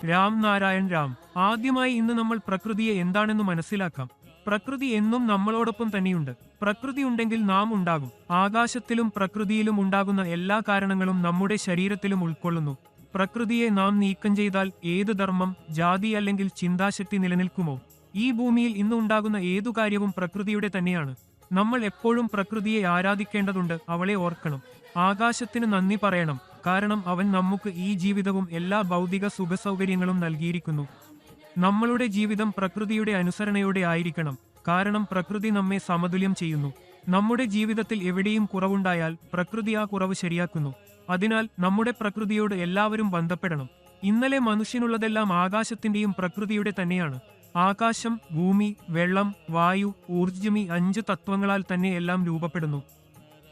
രാം നാരായൺ രാം. ആദ്യമായി ഇന്ന് നമ്മൾ പ്രകൃതിയെ എന്താണെന്ന് മനസ്സിലാക്കാം. പ്രകൃതി എന്നും നമ്മളോടൊപ്പം തന്നെയുണ്ട്. പ്രകൃതി ഉണ്ടെങ്കിൽ നാം ഉണ്ടാകും. ആകാശത്തിലും പ്രകൃതിയിലും ഉണ്ടാകുന്ന എല്ലാ കാരണങ്ങളും നമ്മുടെ ശരീരത്തിലും ഉൾക്കൊള്ളുന്നു. പ്രകൃതിയെ നാം നീക്കം ചെയ്താൽ ഏത് ധർമ്മം, ജാതി അല്ലെങ്കിൽ ചിന്താശക്തി നിലനിൽക്കുമോ? ഈ ഭൂമിയിൽ ഇന്ന് ഉണ്ടാകുന്ന ഏതു കാര്യവും പ്രകൃതിയുടെ തന്നെയാണ്. നമ്മൾ എപ്പോഴും പ്രകൃതിയെ ആരാധിക്കേണ്ടതുണ്ട്, അവളെ ഓർക്കണം. ആകാശത്തിന് നന്ദി പറയണം, കാരണം അവൻ നമുക്ക് ഈ ജീവിതവും എല്ലാ ഭൗതിക സുഖസൗകര്യങ്ങളും നൽകിയിരിക്കുന്നു. നമ്മളുടെ ജീവിതം പ്രകൃതിയുടെ അനുസരണയോടെ ആയിരിക്കണം, കാരണം പ്രകൃതി നമ്മെ സമതുല്യം ചെയ്യുന്നു. നമ്മുടെ ജീവിതത്തിൽ എവിടെയും കുറവുണ്ടായാൽ പ്രകൃതി ആ കുറവ് ശരിയാക്കുന്നു. അതിനാൽ നമ്മുടെ പ്രകൃതിയോട് എല്ലാവരും ബന്ധപ്പെടണം. ഇന്നലെ മനുഷ്യനുള്ളതെല്ലാം ആകാശത്തിന്റെയും പ്രകൃതിയുടെ തന്നെയാണ്. ആകാശം, ഭൂമി, വെള്ളം, വായു, ഊർജ്ജം, ഈ 5 തത്വങ്ങളാൽ തന്നെ എല്ലാം രൂപപ്പെടുന്നു.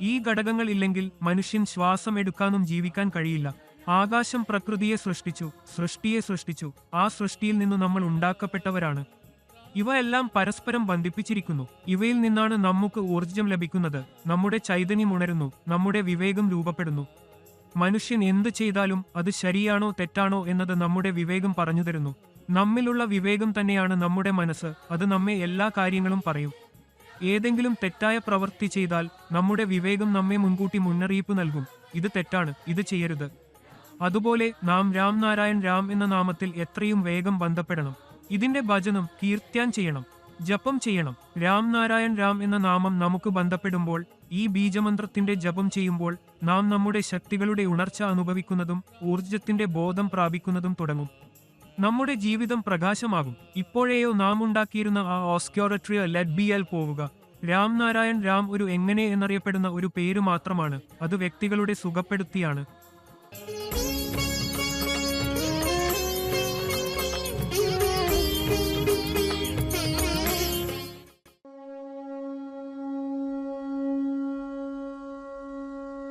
ഈ ഘടകങ്ങൾ ഇല്ലെങ്കിൽ മനുഷ്യൻ ശ്വാസം എടുക്കാനും ജീവിക്കാൻ കഴിയില്ല. ആകാശം പ്രകൃതിയെ സൃഷ്ടിച്ചു, സൃഷ്ടിയെ സൃഷ്ടിച്ചു. ആ സൃഷ്ടിയിൽ നിന്നു നമ്മൾ ഉണ്ടാക്കപ്പെട്ടവരാണ്. ഇവ എല്ലാം പരസ്പരം ബന്ധിപ്പിച്ചിരിക്കുന്നു. ഇവയിൽ നിന്നാണ് നമുക്ക് ഊർജ്ജം ലഭിക്കുന്നത്, നമ്മുടെ ചൈതന്യം ഉണരുന്നു, നമ്മുടെ വിവേകം രൂപപ്പെടുന്നു. മനുഷ്യൻ എന്ത് ചെയ്താലും അത് ശരിയാണോ തെറ്റാണോ എന്നത് നമ്മുടെ വിവേകം പറഞ്ഞു തരുന്നു. നമ്മിലുള്ള വിവേകം തന്നെയാണ് നമ്മുടെ മനസ്സ്. അത് നമ്മെ എല്ലാ കാര്യങ്ങളും പറയും. ഏതെങ്കിലും തെറ്റായ പ്രവൃത്തി ചെയ്താൽ നമ്മുടെ വിവേകം നമ്മെ മുൻകൂട്ടി മുന്നറിയിപ്പ് നൽകും, ഇത് തെറ്റാണ്, ഇത് ചെയ്യരുത്. അതുപോലെ നാം രാം നാരായൺ രാം എന്ന നാമത്തിൽ എത്രയും വേഗം ബന്ധപ്പെടണം. ഇതിന്റെ ഭജനം, കീർത്തൻ ചെയ്യണം, ജപം ചെയ്യണം. രാം നാരായൺ രാം എന്ന നാമം നമുക്ക് ബന്ധപ്പെടുമ്പോൾ, ഈ ബീജമന്ത്രത്തിന്റെ ജപം ചെയ്യുമ്പോൾ നാം നമ്മുടെ ശക്തികളുടെ ഉണർച്ച അനുഭവിക്കുന്നതും ഊർജത്തിന്റെ ബോധം പ്രാപിക്കുന്നതും തുടങ്ങും. നമ്മുടെ ജീവിതം പ്രകാശമാകും. ഇപ്പോഴേയോ നാം ഉണ്ടാക്കിയിരുന്ന ആ ഓസ്ക്യൂറിറ്റിയ ലെറ്റ് ബി എൽ പോവുക. രാം നാരായൺ രാം ഒരു എങ്ങനെ എന്നറിയപ്പെടുന്ന ഒരു പേര് മാത്രമാണ്. അത് വ്യക്തികളുടെ സുഖപ്പെടുത്തിയാണ്.